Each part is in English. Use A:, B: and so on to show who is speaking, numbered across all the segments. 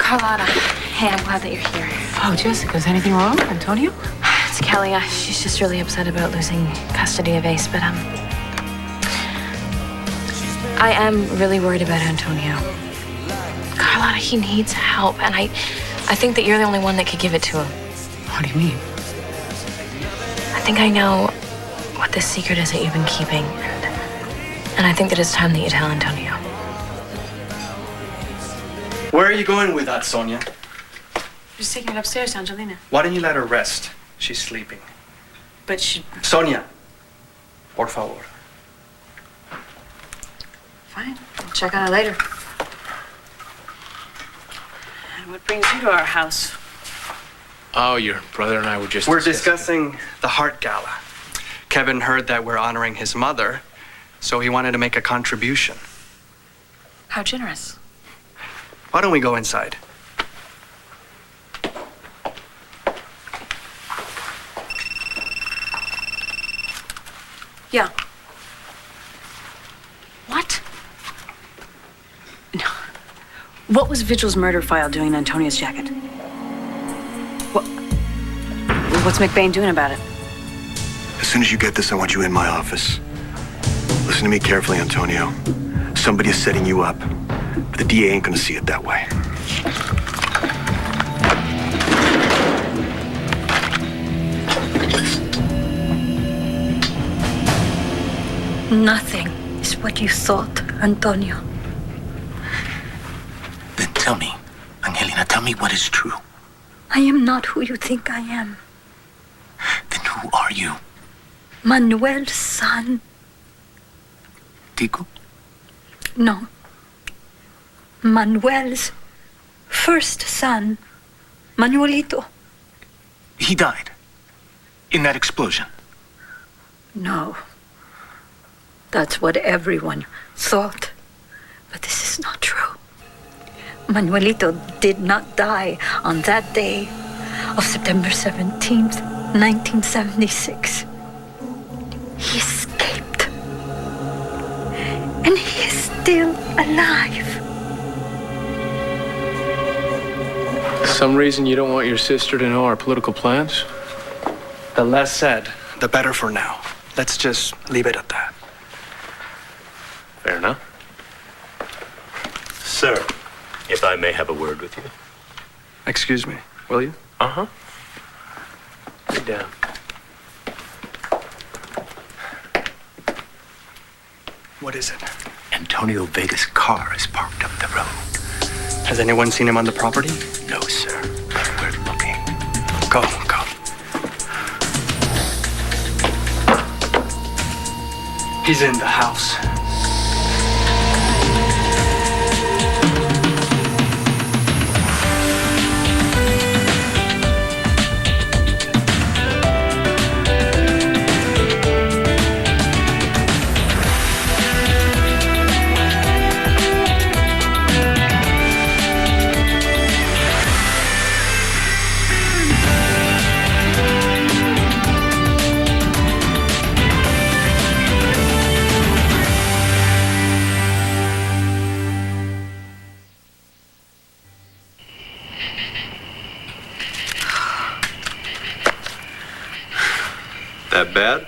A: Carlotta, hey, I'm glad that you're here.
B: Oh, Jessica, is anything wrong? Antonio?
A: It's Kelly. She's just really upset about losing custody of Ace, but I am really worried about Antonio. Carlotta, he needs help, and I think that you're the only one that could give it to him.
B: What do you mean?
A: I think I know what this secret is that you've been keeping, and I think that it's time that you tell Antonio.
C: Where are you going with that, Sonia?
B: Just taking it upstairs, Angelina.
C: Why don't you let her rest? She's sleeping.
B: But she...
C: Sonia, por favor.
B: Fine. I'll check on her later. And what brings you to our house?
D: Oh, your brother and I were just...
C: We're discussing the Heart Gala. Kevin heard that we're honoring his mother, so he wanted to make a contribution.
B: How generous.
C: Why don't we go inside?
B: Yeah. What? No. What was Vigil's murder file doing in Antonio's jacket? What's McBain doing about it?
E: As soon as you get this, I want you in my office. Listen to me carefully, Antonio. Somebody is setting you up, but the DA ain't gonna see it that way.
F: Nothing is what you thought, Antonio.
G: Then tell me, Angelina, tell me what is true.
F: I am not who you think I am.
G: Then who are you?
F: Manuel's son.
G: Tico?
F: No. Manuel's first son, Manuelito.
G: He died in that explosion.
F: No. That's what everyone thought. But this is not true. Manuelito did not die on that day of September 17th, 1976. He escaped. And he is still alive.
D: Some reason you don't want your sister to know our political plans?
C: The less said, the better for now. Let's just leave it at that.
D: Fair enough.
H: Sir, if I may have a word with you.
C: Excuse me, will you?
D: Uh-huh. Sit down.
C: What is it?
G: Antonio Vega's car is parked up the road.
C: Has anyone seen him on the property?
G: No, sir, but we're looking.
C: Go. He's in the house.
H: That bad?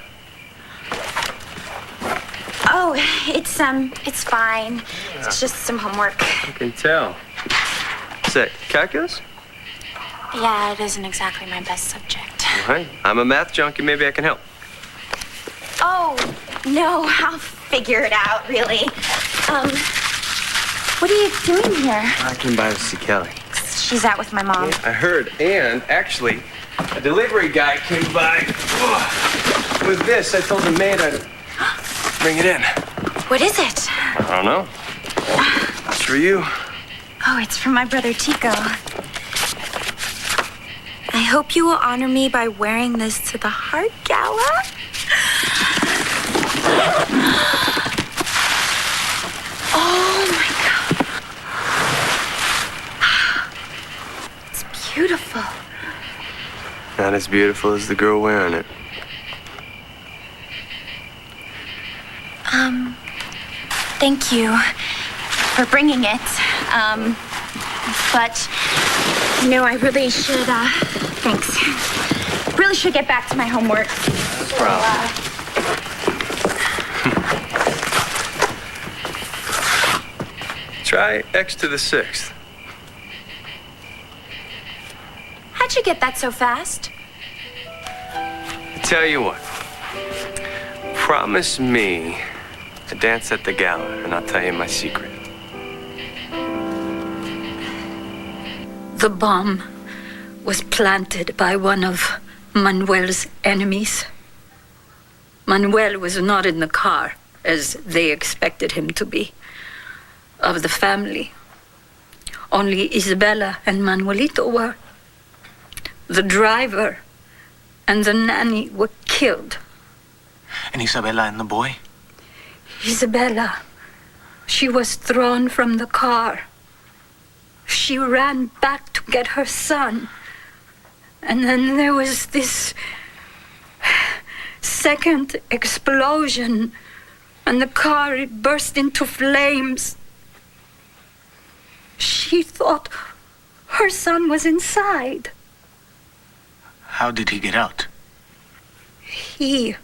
I: Oh, it's fine. It's just some homework.
H: I can tell. Is that calculus?
I: Yeah, it isn't exactly my best subject.
H: All right. I'm a math junkie. Maybe I can help.
I: Oh, no, I'll figure it out, really. What are you doing here?
H: I came by to see Kelly.
I: She's out with my mom.
H: Yeah, I heard. And actually, a delivery guy came by with this. I told the maid I'd bring it in.
I: What is it?
H: I don't know. It's for you.
I: Oh, it's from my brother Tico. I hope you will honor me by wearing this to the Heart Gala. Oh my God. It's beautiful.
H: Not as beautiful as the girl wearing it.
I: Thank you for bringing it. but no, I really should, thanks. Really should get back to my homework.
C: No problem.
H: Try x to the 6th.
I: How'd you get that so fast?
H: Tell you what. Promise me a dance at the gala, and I'll tell you my secret.
F: The bomb was planted by one of Manuel's enemies. Manuel was not in the car, as they expected him to be, of the family. Only Isabella and Manuelito were. The driver and the nanny were killed.
G: And Isabella and the boy?
F: Isabella, she was thrown from the car. She ran back to get her son. And then there was this second explosion, and the car, it burst into flames. She thought her son was inside.
G: How did he get out?
F: He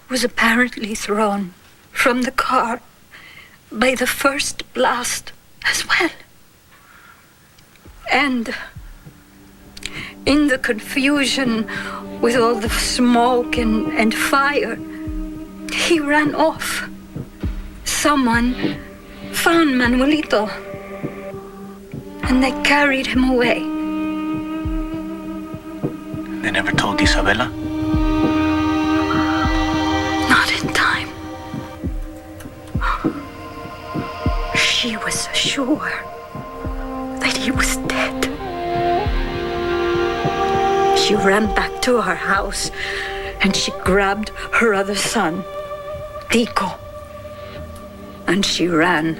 F: was apparently thrown from the car by the first blast as well. And in the confusion with all the smoke and fire, he ran off. Someone found Manuelito, and they carried him away.
G: They never told Isabella?
F: Not in time. She was sure that he was dead. She ran back to her house and she grabbed her other son, Tico. And she ran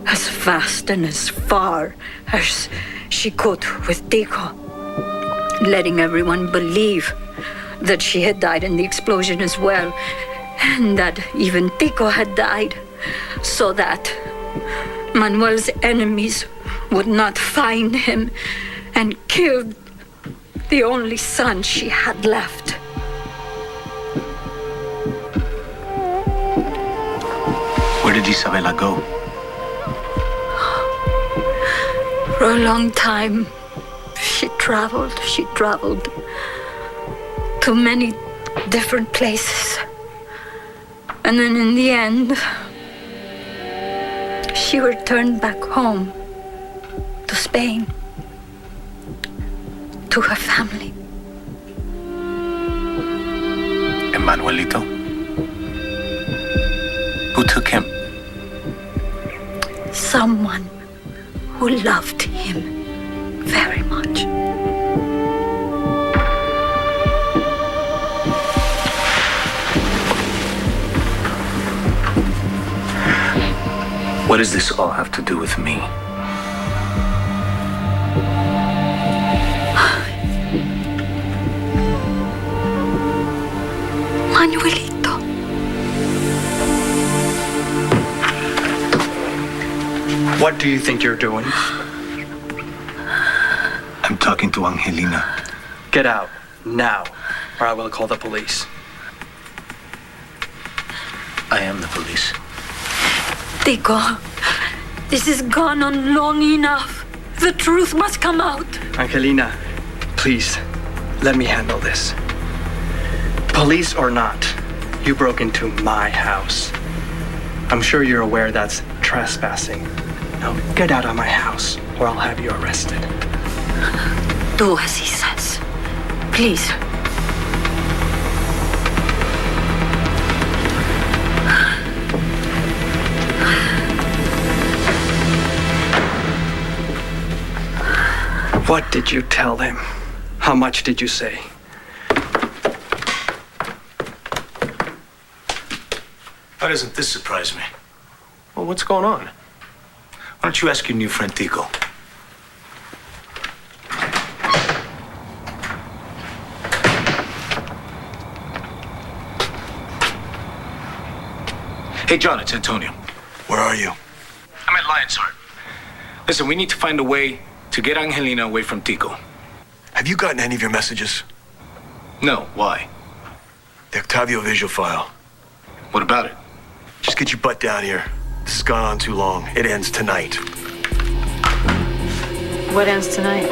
F: as fast and as far as she could with Tico, letting everyone believe that she had died in the explosion as well, and that even Tico had died, so that Manuel's enemies would not find him and kill the only son she had left.
G: Where did Isabella go?
F: For a long time, she traveled to many different places. And then in the end, she returned back home to Spain, to her family.
G: And Manuelito? Who took him?
F: Someone who loved him very much.
G: What does this all have to do with me?
F: Manuelito.
C: What do you think you're doing?
G: I'm talking to Angelina.
C: Get out, now, or I will call the police.
G: I am the police.
F: Tico, this has gone on long enough. The truth must come out.
C: Angelina, please, let me handle this. Police or not, you broke into my house. I'm sure you're aware that's trespassing. Now get out of my house, or I'll have you arrested.
F: Do as he says. Please.
C: What did you tell him? How much did you say?
G: Why doesn't this surprise me? Well, what's going on? Why don't you ask your new friend Tico? Hey, John, it's Antonio.
E: Where are you?
G: I'm at Lion's Heart. Listen, we need to find a way to get Angelina away from Tico.
E: Have you gotten any of your messages?
G: No, why?
E: The Octavio visual file.
G: What about it?
E: Just get your butt down here. This has gone on too long. It ends tonight.
B: What ends tonight?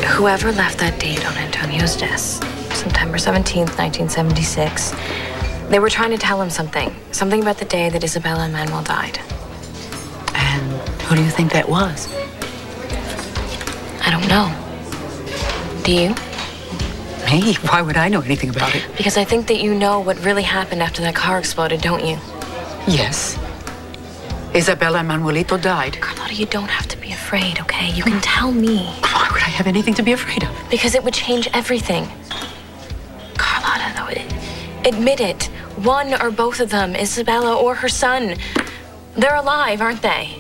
A: Whoever left that date on Antonio's desk, September 17th, 1976, they were trying to tell him something. Something about the day that Isabella and Manuel died.
B: And who do you think that was?
A: I don't know. Do you?
B: Me? Why would I know anything about it?
A: Because I think that you know what really happened after that car exploded, don't you?
B: Yes. Isabella and Manuelito died.
A: Carlotta, you don't have to be afraid, okay? You can tell me.
B: Why would I have anything to be afraid of?
A: Because it would change everything. Carlotta, though, admit it. One or both of them, Isabella or her son, they're alive, aren't they?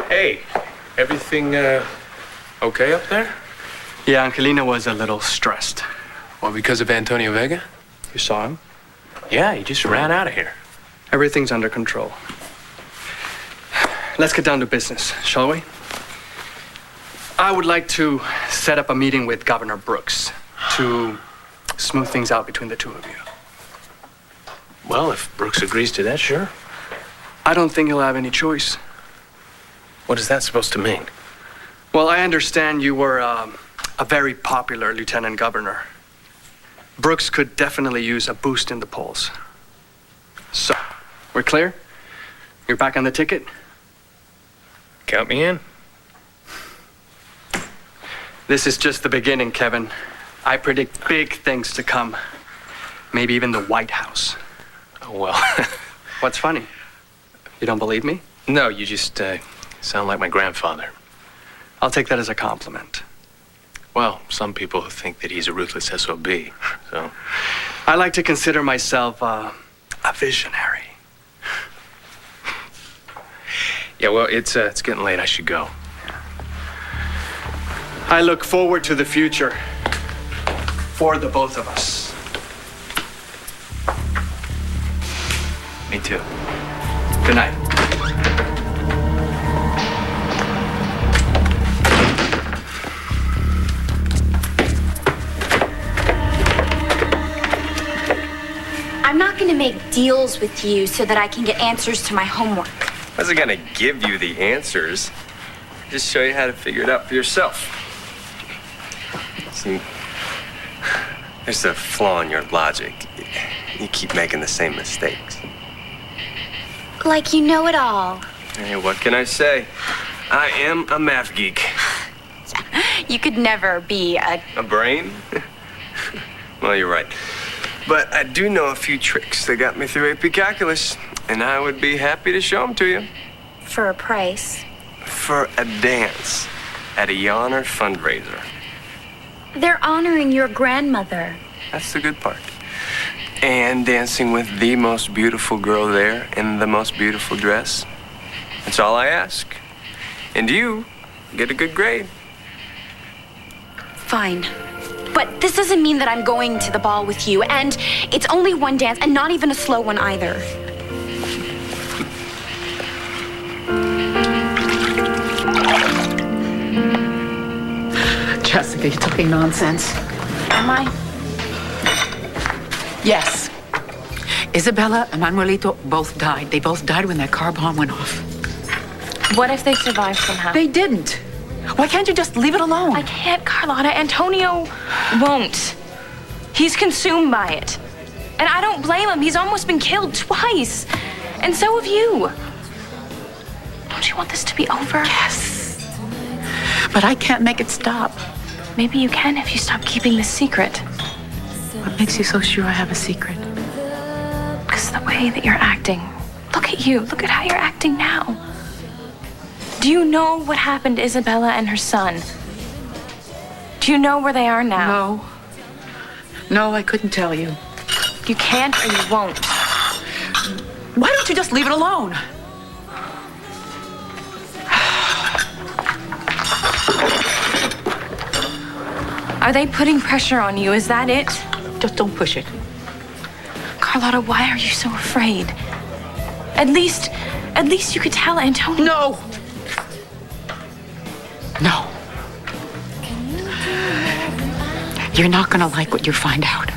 D: Hey, everything okay up there?
C: Yeah, Angelina was a little stressed.
D: Well, because of Antonio Vega?
C: You saw him?
D: Yeah, he just ran out of here.
C: Everything's under control. Let's get down to business, shall we? I would like to set up a meeting with Governor Brooks to smooth things out between the two of you.
G: Well, if Brooks agrees to that, sure.
C: I don't think he'll have any choice.
G: What is that supposed to mean?
C: Well, I understand you were a very popular lieutenant governor. Brooks could definitely use a boost in the polls. So, we're clear? You're back on the ticket?
D: Count me in.
C: This is just the beginning, Kevin. I predict big things to come. Maybe even the White House.
D: Oh, well.
C: What's funny? You don't believe me?
D: No, you just sound like my grandfather.
C: I'll take that as a compliment.
D: Well, some people think that he's a ruthless SOB, so...
C: I like to consider myself a visionary.
D: Yeah, well, it's getting late. I should go.
C: I look forward to the future for the both of us.
D: Me too.
C: Good night.
I: I'm not gonna make deals with you so that I can get answers to my homework.
H: I wasn't gonna give you the answers. Just show you how to figure it out for yourself. See, there's a flaw in your logic. You keep making the same mistakes.
I: Like you know it all.
H: Hey, what can I say? I am a math geek.
I: You could never be
H: A brain? Well, you're right. But I do know a few tricks that got me through AP Calculus, and I would be happy to show them to you.
I: for a price.
H: For a dance at a Yawner fundraiser.
I: They're honoring your grandmother.
H: That's the good part. And dancing with the most beautiful girl there in the most beautiful dress. That's all I ask. And you get a good grade.
I: Fine. But this doesn't mean that I'm going to the ball with you. And it's only one dance, and not even a slow one either.
B: Jessica, you're talking nonsense.
I: Am I?
B: Yes. Isabella and Manuelito both died. They both died when that car bomb went off.
A: What if they survived somehow?
B: They didn't. Why can't you just leave it alone?
A: I can't, Carlotta. Antonio won't. He's consumed by it. And I don't blame him. He's almost been killed twice. And so have you. Don't you want this to be over?
B: Yes. But I can't make it stop.
A: Maybe you can if you stop keeping this secret.
B: What makes you so sure I have a secret?
A: Because the way that you're acting. Look at you. Look at how you're acting now. Do you know what happened to Isabella and her son? Do you know where they are now?
B: No. No, I couldn't tell you.
A: You can't or you won't.
B: Why don't you just leave it alone?
A: Are they putting pressure on you? Is that it?
B: Just don't push it.
A: Carlotta, why are you so afraid? At least you could tell Antonio.
B: No! No. You're not gonna like what you find out.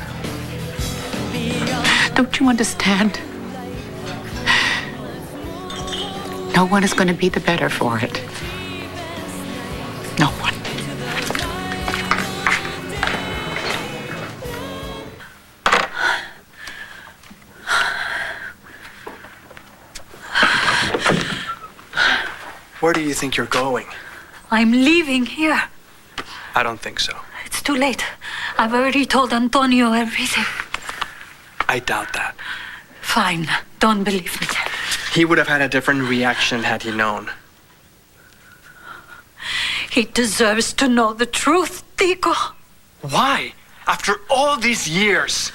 B: Don't you understand? No one is gonna be the better for it. No one.
C: Where do you think you're going?
F: I'm leaving here.
C: I don't think so.
F: It's too late. I've already told Antonio everything.
C: I doubt that.
F: Fine. Don't believe me.
C: He would have had a different reaction had he known.
F: He deserves to know the truth, Tico.
C: Why? After all these years?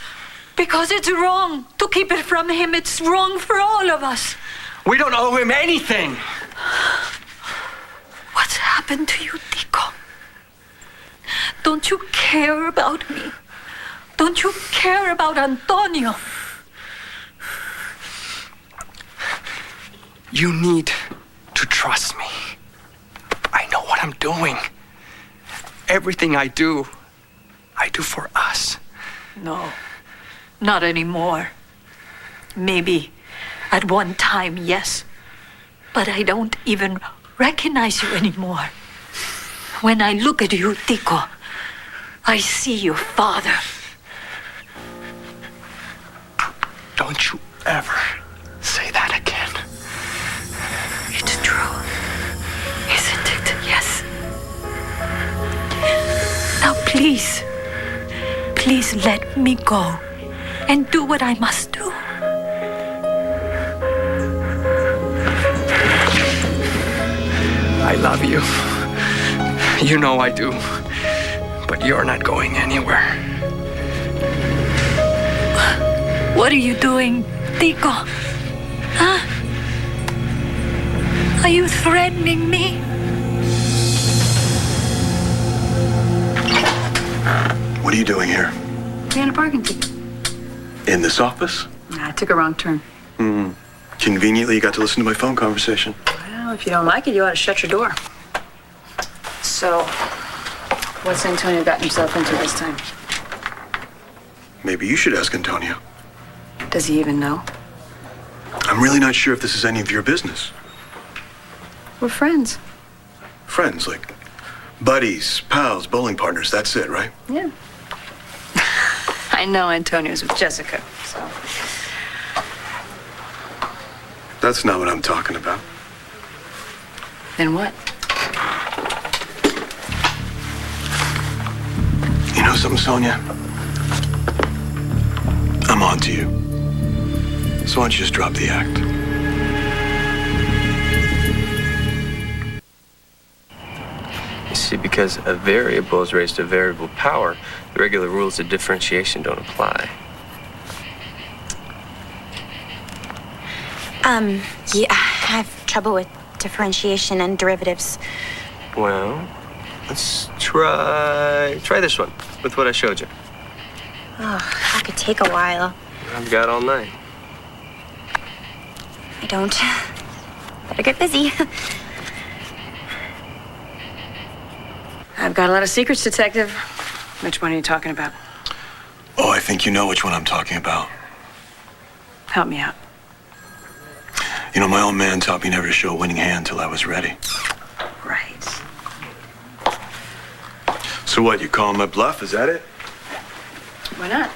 F: Because it's wrong to keep it from him. It's wrong for all of us.
C: We don't owe him anything.
F: What's happened to you, Tico? Don't you care about me? Don't you care about Antonio?
C: You need to trust me. I know what I'm doing. Everything I do for us.
F: No, not anymore. Maybe at one time, yes. But I don't even recognize you anymore. When I look at you, Tico, I see your father.
C: Don't you ever say that again.
F: It's true, isn't it? Yes. Now please let me go and do what I must do.
C: I love you. You know I do. But you're not going anywhere.
F: What are you doing, Tico? Huh? Are you threatening me?
E: What are you doing here?
B: Getting a parking ticket.
E: In this office?
B: Nah, I took a wrong turn.
E: Conveniently, you got to listen to my phone conversation.
B: Well, if you don't like it, you ought to shut your door. So, what's Antonio gotten himself into this time?
E: Maybe you should ask Antonio.
B: Does he even know?
E: I'm really not sure if this is any of your business.
B: We're friends.
E: Friends, like buddies, pals, bowling partners, that's it, right?
B: Yeah. I know Antonio's with Jessica, so.
E: That's not what I'm talking about.
B: Then what?
E: You know something, Sonia? I'm on to you. So why don't you just drop the act?
H: You see, because a variable is raised to variable power, the regular rules of differentiation don't apply.
I: Yeah, I have trouble with differentiation and derivatives.
H: Well, let's try this one with what I showed you.
I: Oh, that could take a while.
H: I've got all night.
I: I don't. Better get busy.
B: I've got a lot of secrets, Detective. Which one are you talking about?
E: Oh, I think you know which one I'm talking about.
B: Help me out.
E: You know, my old man taught me never to show a winning hand till I was ready.
B: Right.
E: So what, you calling my bluff? Is that it?
B: Why not?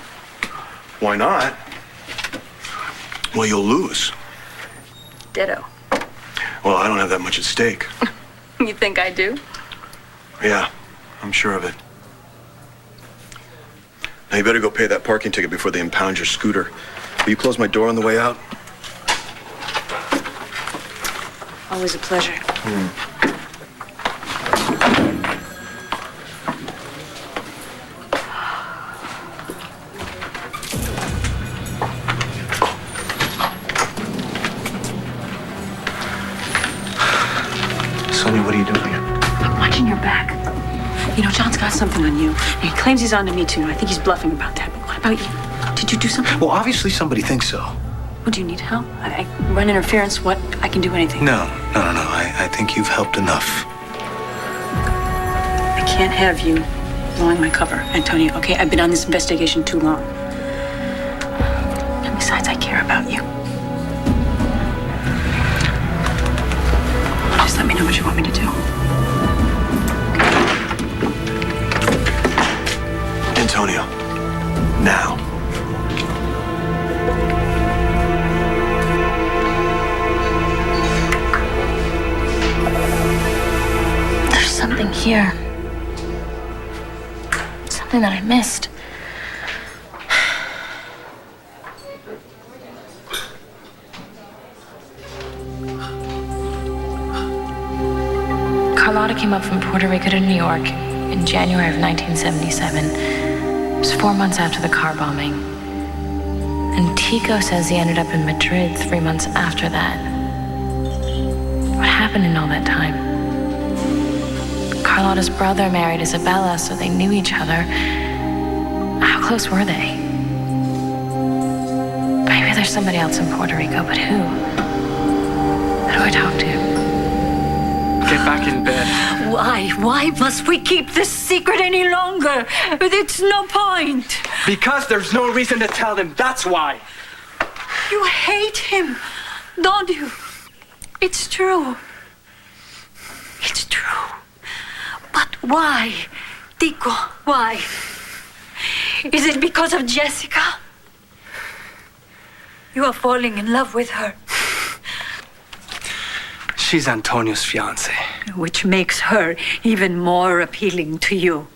E: Why not? Well, you'll lose.
B: Ditto.
E: Well, I don't have that much at stake.
B: You think I do?
E: Yeah, I'm sure of it. Now, you better go pay that parking ticket before they impound your scooter. Will you close my door on the way out?
B: Always a pleasure.
G: Sonia, what are you doing here?
B: I'm watching your back. You know, John's got something on you. He claims he's onto me too. I think he's bluffing about that. But what about you? Did you do something?
G: Well, obviously somebody thinks so.
B: Well, do you need help? I run interference. What? I can do anything.
G: No. I think you've helped enough.
B: I can't have you blowing my cover, Antonio, okay? I've been on this investigation too long. And besides, I care about you. Just let me know what you want me to do.
E: Antonio, now.
A: There's something here. Something that I missed. Carlotta came up from Puerto Rico to New York in January of 1977. It was 4 months after the car bombing. And Tico says he ended up in Madrid 3 months after that. What happened in all that time? Carlotta's brother married Isabella, so they knew each other. How close were they? Maybe there's somebody else in Puerto Rico, but who? Who do I talk to?
C: Get back in bed.
F: Why? Why must we keep this secret any longer? It's no point.
C: Because there's no reason to tell them. That's why.
F: You hate him, don't you? It's true. It's true. But why? Tico, why? Is it because of Jessica? You are falling in love with her.
C: She's Antonio's fiance.
F: Which makes her even more appealing to you.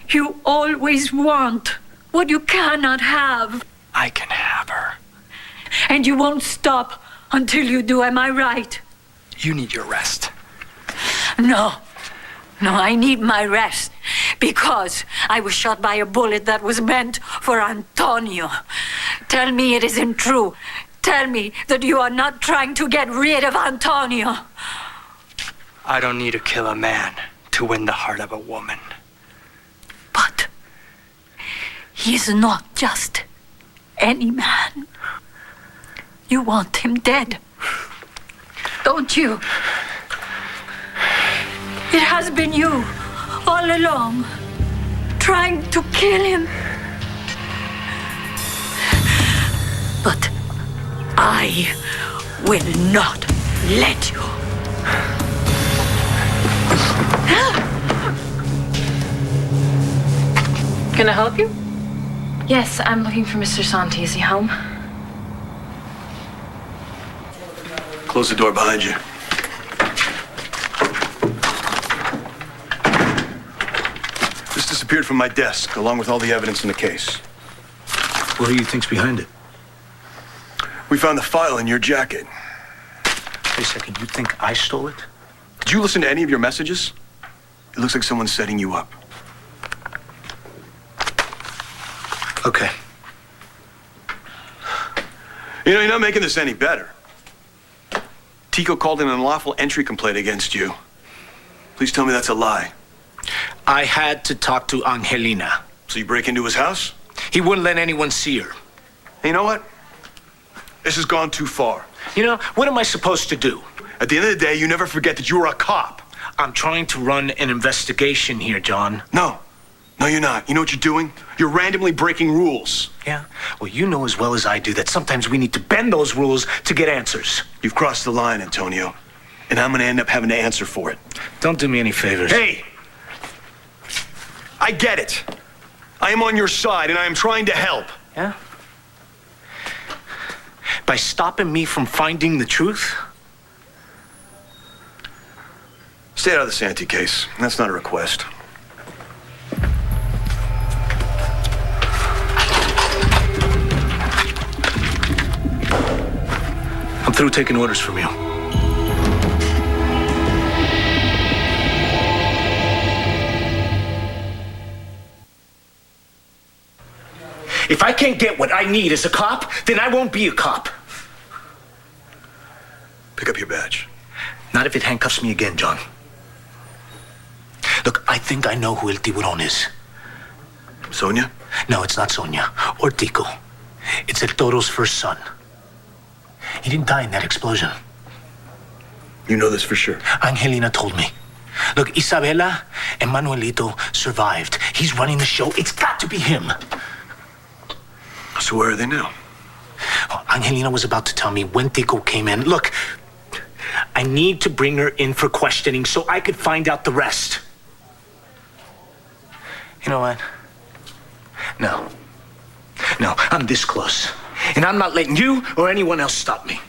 F: You always want what you cannot have.
C: I can have her.
F: And you won't stop until you do, am I right?
C: You need your rest.
F: No, I need my rest because I was shot by a bullet that was meant for Antonio. Tell me it isn't true. Tell me that you are not trying to get rid of Antonio.
C: I don't need to kill a man to win the heart of a woman.
F: But he's not just any man. You want him dead, don't you? It has been you all along, trying to kill him. But I will not let you.
B: Can I help you?
A: Yes, I'm looking for Mr. Santi. Is he home?
E: Close the door behind you. This disappeared from my desk, along with all the evidence in the case.
G: What do you think's behind it?
E: We found the file in your jacket.
G: Wait a second, you think I stole it?
E: Did you listen to any of your messages? It looks like someone's setting you up.
G: Okay.
E: You know, you're not making this any better. Tico called in an unlawful entry complaint against you. Please tell me that's a lie.
G: I had to talk to Angelina.
E: So you break into his house?
G: He wouldn't let anyone see her.
E: Hey, you know what? This has gone too far.
G: You know, what am I supposed to do?
E: At the end of the day, you never forget that you were a cop.
G: I'm trying to run an investigation here, John.
E: No, you're not. You know what you're doing? You're randomly breaking rules.
G: Yeah? Well, you know as well as I do that sometimes we need to bend those rules to get answers.
E: You've crossed the line, Antonio. And I'm gonna end up having to answer for it.
G: Don't do me any favors.
E: Hey! I get it. I am on your side, and I am trying to help.
G: Yeah? By stopping me from finding the truth?
E: Stay out of the Santi case. That's not a request.
G: I'm through taking orders from you. If I can't get what I need as a cop, then I won't be a cop.
E: Pick up your badge.
G: Not if it handcuffs me again, John. Look, I think I know who El Tiburón is.
E: Sonia?
G: No, it's not Sonia or Tico. It's El Toro's first son. He didn't die in that explosion.
E: You know this for sure?
G: Angelina told me. Look, Isabela and Manuelito survived. He's running the show. It's got to be him.
E: So where are they now?
G: Oh, Angelina was about to tell me when Tico came in. Look, I need to bring her in for questioning so I could find out the rest. You know what? No, I'm this close. And I'm not letting you or anyone else stop me.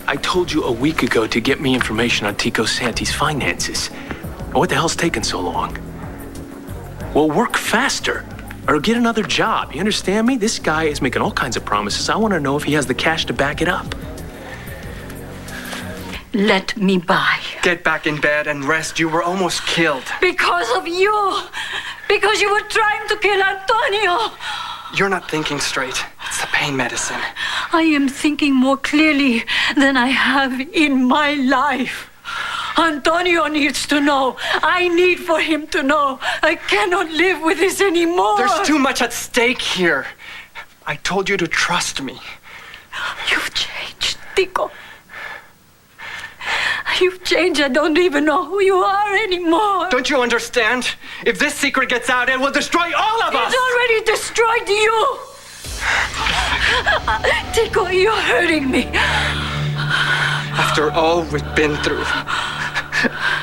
D: I told you a week ago to get me information on Tico Santi's finances. What the hell's taking so long? Well, work faster or get another job. You understand me? This guy is making all kinds of promises. I want to know if he has the cash to back it up.
F: Let me by.
C: Get back in bed and rest. You were almost killed.
F: Because of you. Because you were trying to kill Antonio.
C: You're not thinking straight. It's the pain medicine.
F: I am thinking more clearly than I have in my life. Antonio needs to know. I need for him to know. I cannot live with this anymore.
C: There's too much at stake here. I told you to trust me.
F: You've changed, Tico. You've changed. I don't even know who you are anymore.
C: Don't you understand? If this secret gets out, it will destroy all of us!
F: It's already destroyed you! Tico, you're hurting me.
C: After all we've been through,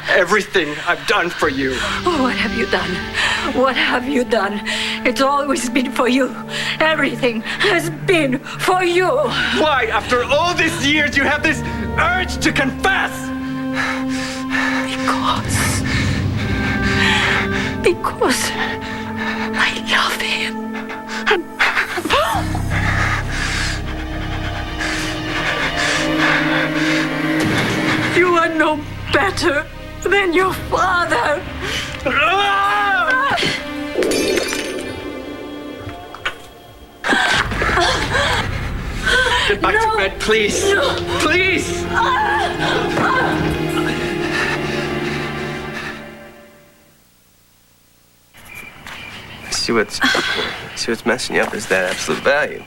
C: everything I've done for you.
F: What have you done? What have you done? It's always been for you. Everything has been for you.
C: Why, after all these years, you have this urge to confess?
F: Because I love him. You are no better than your father.
C: Get back to bed, please.
F: No.
C: Please.
H: See what's messing you up is that absolute value.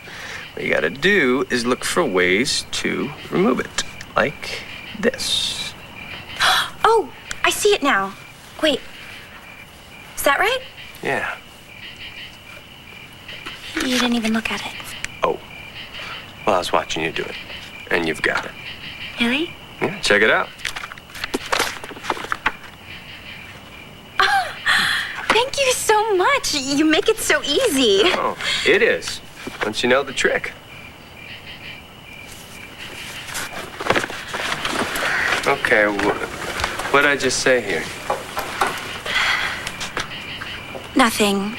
H: What you gotta do is look for ways to remove it, like this.
I: Oh, I see it now. Wait, is that right?
H: Yeah.
I: You didn't even look at it.
H: Oh. Well, I was watching you do it, and you've got it.
I: Really?
H: Yeah, check it out.
I: Thank you so much. You make it so easy.
H: Oh, it is. Once you know the trick. Okay, what'd I just say here?
I: Nothing.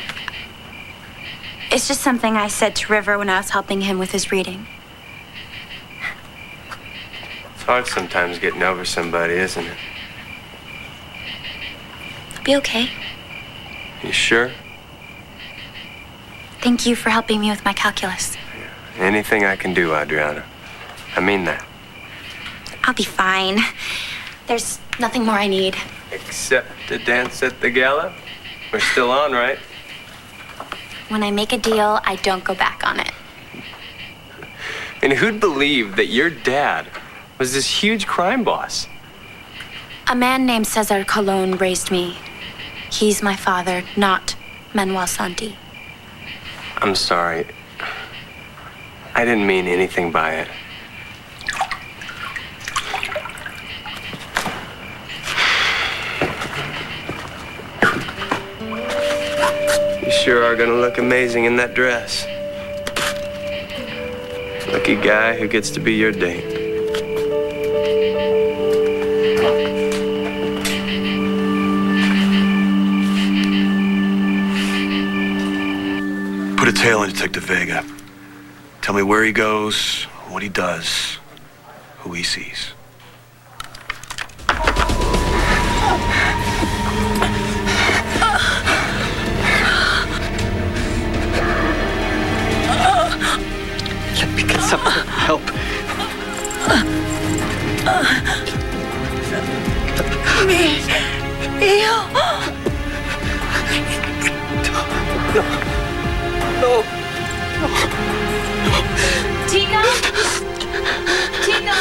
I: It's just something I said to River when I was helping him with his reading.
H: It's hard sometimes getting over somebody, isn't it?
I: It'll be okay.
H: You sure?
I: Thank you for helping me with my calculus.
H: Anything I can do, Adriana. I mean that.
I: I'll be fine. There's nothing more I need.
H: Except to dance at the gala? We're still on, right?
I: When I make a deal, I don't go back on it.
H: And who'd believe that your dad was this huge crime boss?
I: A man named Cesar Colon raised me. He's my father, not Manuel Santi.
H: I'm sorry. I didn't mean anything by it. You sure are gonna look amazing in that dress. Lucky guy who gets to be your date.
E: Put a tail on Detective Vega. Tell me where he goes, what he does, who he sees.
C: Let me get some help.
A: Tico? Tico?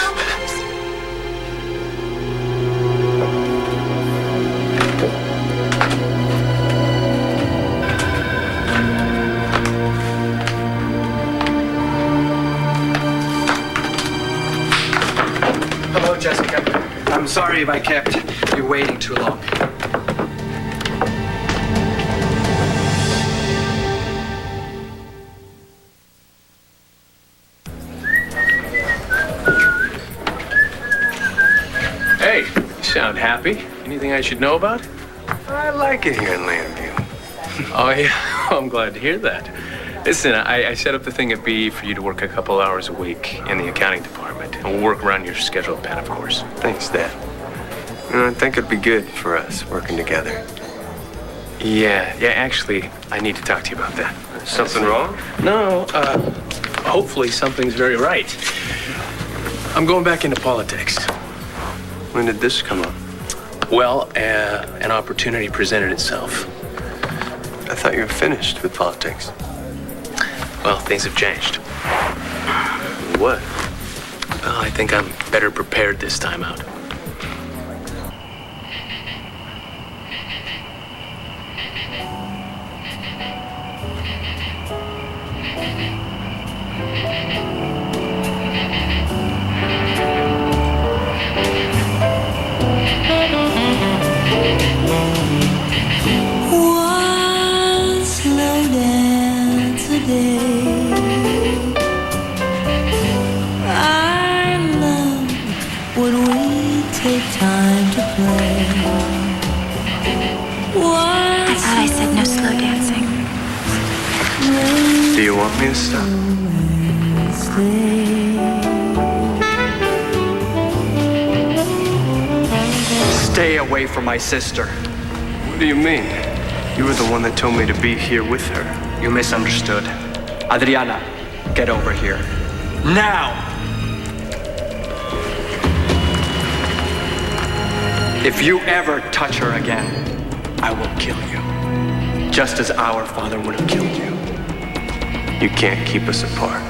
C: Hello, Jessica. I'm sorry if I kept you waiting too long.
D: Hey, you sound happy. Anything I should know about?
H: I like it here in Landview.
D: Oh, yeah. I'm glad to hear that. Listen, I set up the thing at B for you to work a couple hours a week in the accounting department. And we'll work around your schedule, Pat, of course.
H: Thanks, Dad. You know, I think it'd be good for us working together.
D: Yeah, actually, I need to talk to you about that.
H: Something wrong?
D: No, hopefully something's very right. I'm going back into politics.
H: When did this come up?
D: Well, an opportunity presented itself.
H: I thought you were finished with politics.
D: Well, things have changed.
H: What?
D: Well, I think I'm better prepared this time out.
H: Do you want me to stop?
C: Stay away from my sister.
H: What do you mean? You were the one that told me to be here with her.
C: You misunderstood. Adriana, get over here. Now! If you ever touch her again, I will kill you. Just as our father would have killed you.
H: You can't keep us apart.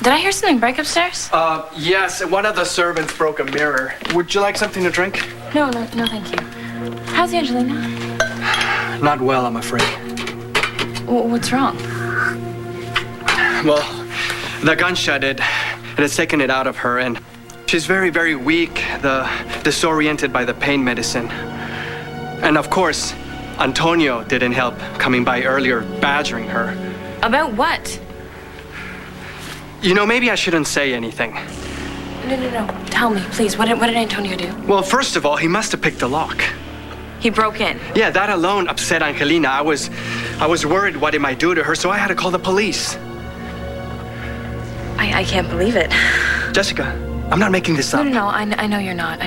A: Did I hear something break upstairs?
C: Yes, one of the servants broke a mirror. Would you like something to drink?
A: No, thank you. How's Angelina?
C: Not well, I'm afraid.
A: What's wrong?
C: Well, the gunshot, it has taken it out of her, and she's very, very weak, disoriented by the pain medicine. And of course, Antonio didn't help coming by earlier, badgering her.
A: About what?
C: You know, maybe I shouldn't say anything.
A: No. Tell me, please. What did Antonio do?
C: Well, first of all, he must have picked the lock.
A: He broke in.
C: Yeah, that alone upset Angelina. I was worried what it might do to her, so I had to call the police.
A: I can't believe it.
C: Jessica, I'm not making this up.
A: No. I know you're not.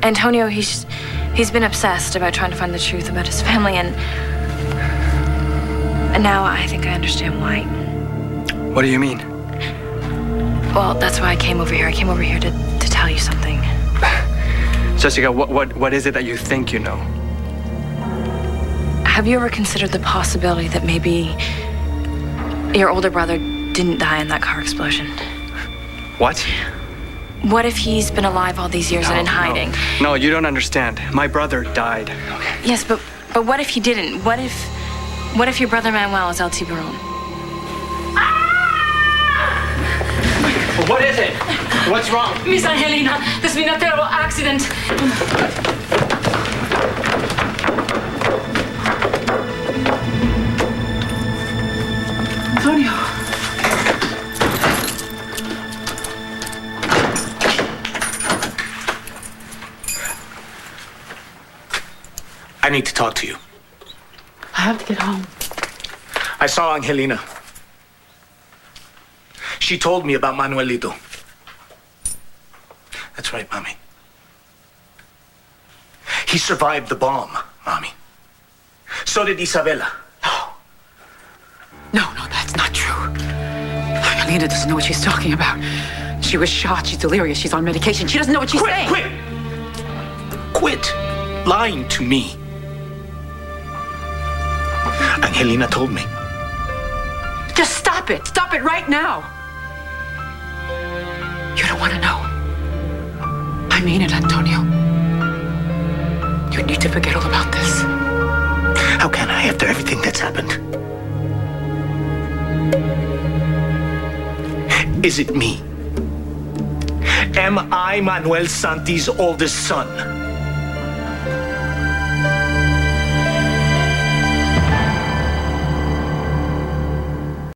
A: Antonio, he's been obsessed about trying to find the truth about his family, and now I think I understand why.
C: What do you mean?
A: Well, that's why I came over here. I came over here to tell you something.
C: Jessica, what is it that you think you know?
A: Have you ever considered the possibility that maybe your older brother didn't die in that car explosion?
C: What?
A: What if he's been alive all these years and in hiding?
C: No, you don't understand. My brother died. Okay.
A: Yes, but what if he didn't? What if your brother Manuel is El Tiburon?
C: What is it? What's wrong?
A: Miss Angelina, there's been a terrible accident.
C: Antonio.
G: I need to talk to you.
F: I have to get home.
G: I saw Angelina. She told me about Manuelito. That's right, Mommy. He survived the bomb, Mommy. So did Isabella.
B: No, that's not true. Helena doesn't know what she's talking about. She was shot. She's delirious. She's on medication. She doesn't know what she's saying.
G: Quit lying to me. Angelina told me.
B: Just stop it. Stop it right now. You don't want to know. I mean it, Antonio. You need to forget all about this.
G: How can I after everything that's happened? Is it me? Am I Manuel Santi's oldest son?